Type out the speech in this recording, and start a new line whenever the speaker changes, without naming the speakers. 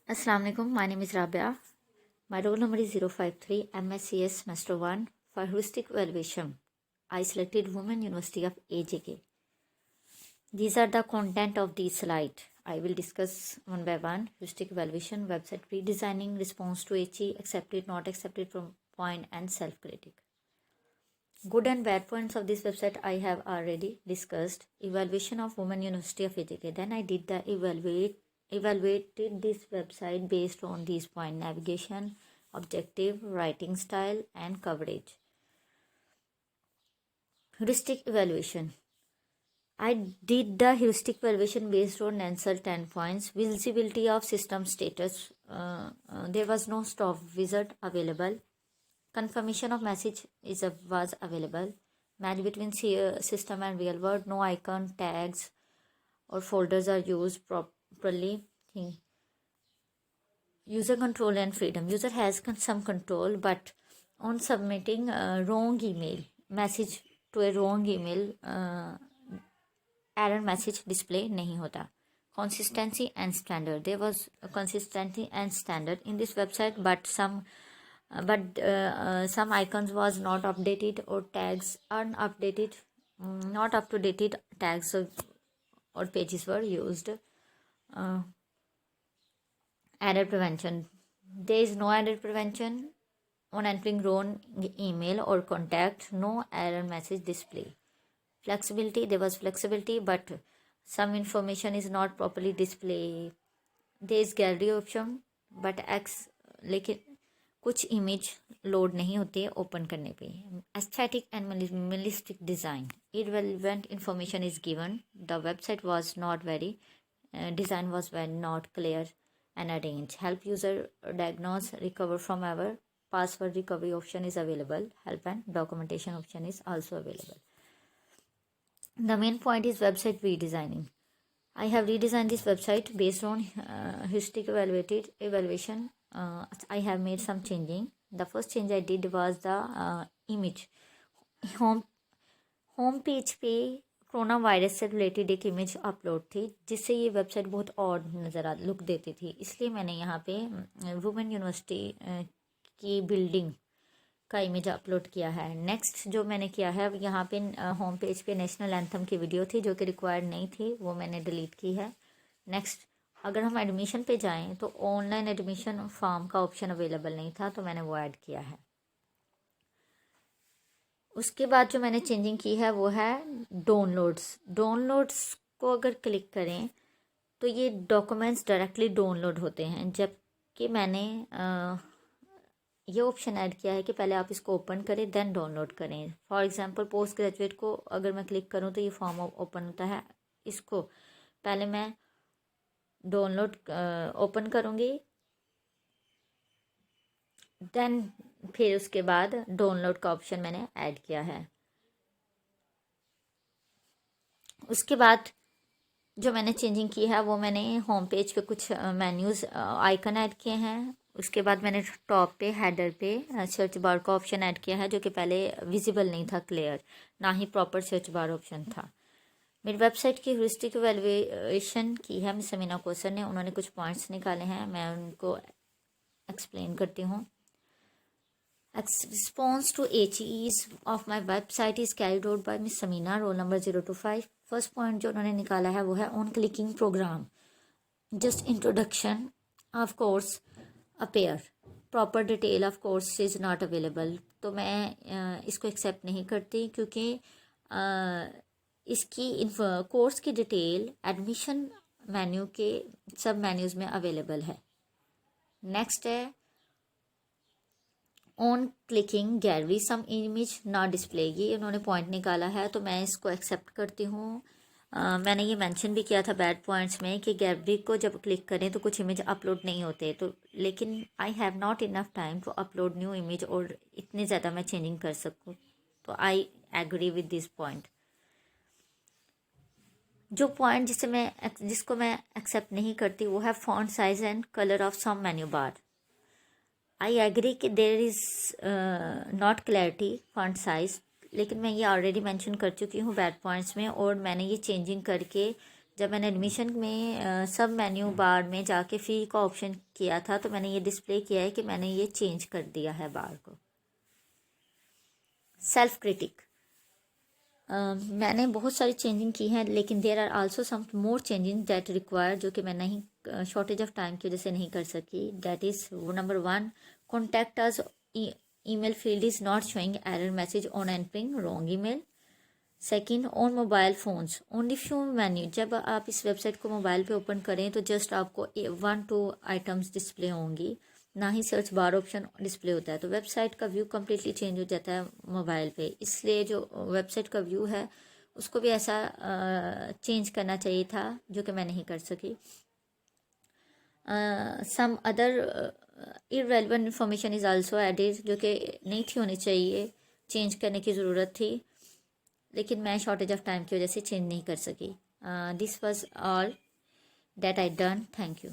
Assalamu alaikum. My name is Rabia. My roll number is 053 MSCS Semester 1 for Heuristic Evaluation. I selected Women University of AJK. These are the content of the slide. I will discuss one by one. Heuristic Evaluation, website redesigning, response to HE, accepted, not accepted from point, and self-critic. Good and bad points of this website I have already discussed. Evaluation of Women University of AJK. Then I did the evaluated this website based on these points: navigation, objective, writing style, and coverage. Heuristic evaluation. I did the heuristic evaluation based on answer 10 points. Visibility of system status. There was no stop wizard available. Confirmation of message was available. Match between system and real world. No icon, tags, or folders are used properly. User control and freedom. User has some control, but on submitting a wrong email message to a wrong email, error message display नहीं होता. Consistency and standard. There was a consistency and standard in this website, but some icons was not updated or tags unupdated, not up to date tags or pages were used. Error prevention. There is no error prevention on entering wrong email or contact. No error message display. Flexibility. There was flexibility, but some information is not properly displayed. There is gallery option, but लेकिन कुछ image load नहीं होती है open करने पे. Aesthetic and minimalistic design. Irrelevant information is given. The website was not very design was very not clear and arranged. Help user diagnose, recover from error. Password recovery option is available. Help and documentation option is also available. The main point is website redesigning. I have redesigned this website based on heuristic evaluation. I have made some changing. The first change I did was the image. Home page पे corona virus से related एक image upload थी, जिससे ये website बहुत और look देती थी. इसलिए मैंने यहाँ पे वुमेन यूनिवर्सिटी की बिल्डिंग का इमेज अपलोड किया है. नेक्स्ट जो मैंने किया है, यहाँ पे होम पेज पे नेशनल एंथम की वीडियो थी जो कि रिक्वायर्ड नहीं थी, वो मैंने डिलीट की है. नेक्स्ट, अगर हम एडमिशन पे जाएं तो ऑनलाइन एडमिशन फॉर्म का ऑप्शन अवेलेबल नहीं था, तो मैंने वो ऐड किया है. उसके बाद जो मैंने चेंजिंग की है वो है डाउनलोड्स को अगर क्लिक करें तो ये डॉक्यूमेंट्स डायरेक्टली डाउनलोड होते हैं, जबकि मैंने ये ऑप्शन ऐड किया है कि पहले आप इसको ओपन करें देन डाउनलोड करें. फॉर एग्जांपल पोस्ट ग्रेजुएट को अगर मैं क्लिक करूं तो ये फॉर्म ओपन होता है. इसको पहले मैं डाउनलोड ओपन करूंगी, देन फिर उसके बाद डाउनलोड का ऑप्शन मैंने ऐड किया है. उसके बाद जो मैंने चेंजिंग की है वो मैंने होम पेज पे कुछ मेन्यूज़ आइकन ऐड किए हैं. उसके बाद मैंने टॉप पे हेडर पे सर्च बार का ऑप्शन ऐड किया है, जो कि पहले विजिबल नहीं था क्लियर, ना ही प्रॉपर सर्च बार ऑप्शन था. मेरी वेबसाइट की ह्यूरिस्टिक इवैल्यूएशन की है मिस समीना कोसर ने. उन्होंने कुछ पॉइंट्स निकाले हैं, मैं उनको एक्सप्लेन करती हूँ. Response to HEs of my website is carried out by Miss Samina, roll number 025. First point जो उन्होंने निकाला है वो है on clicking program just introduction of course appear, proper detail of course is not available. तो मैं इसको accept नहीं करती, क्योंकि इसकी कोर्स की डिटेल एडमिशन मेन्यू के सब मेन्यूज में अवेलेबल है. नेक्स्ट है on clicking gallery some image ना डिस्प्ले. ये उन्होंने पॉइंट निकाला है, तो मैं इसको एक्सेप्ट करती हूँ. मैंने ये मेंशन भी किया था बैड पॉइंट्स में कि गैलरी को जब क्लिक करें तो कुछ इमेज अपलोड नहीं होते, तो लेकिन I have not enough time to upload new image और इतनी ज़्यादा मैं चेंजिंग कर सकूँ, तो I agree with this point. जो पॉइंट जिसको मैं एक्सेप्ट नहीं करती वो है font size and colour of some menu bar. I agree कि there is not clarity font size, लेकिन मैं ये ऑलरेडी मेंशन कर चुकी हूँ बैड पॉइंट्स में, और मैंने ये चेंजिंग करके जब मैंने एडमिशन में सब मेन्यू बार में जाके फ़ी का ऑप्शन किया था तो मैंने ये डिस्प्ले किया है कि मैंने ये चेंज कर दिया है बार को। सेल्फ क्रिटिक, मैंने बहुत सारी चेंजिंग की हैं, लेकिन there are also some more changing that require, जो कि मैं नहीं शॉर्टेज ऑफ टाइम की वजह से नहीं कर सकी। That is number 1, contact us email field is not showing error message on entering wrong email. Second, on mobile phones only few menu, जब आप इस वेबसाइट को मोबाइल पे ओपन करें तो जस्ट आपको 1-2 आइटम्स डिस्प्ले होंगी, ना ही सर्च बार ऑप्शन डिस्प्ले होता है। तो वेबसाइट का व्यू कम्प्लीटली चेंज हो जाता है मोबाइल पे, इसलिए जो वेबसाइट का व्यू है उसको भी ऐसा चेंज करना चाहिए था, जो कि मैं नहीं कर सकी। Some other irrelevant information is also added, जो कि नहीं थी होनी चाहिए, चेंज करने की ज़रूरत थी, लेकिन मैं शॉर्टेज ऑफ टाइम की वजह से चेंज नहीं कर सकी। This was all that I done. Thank you.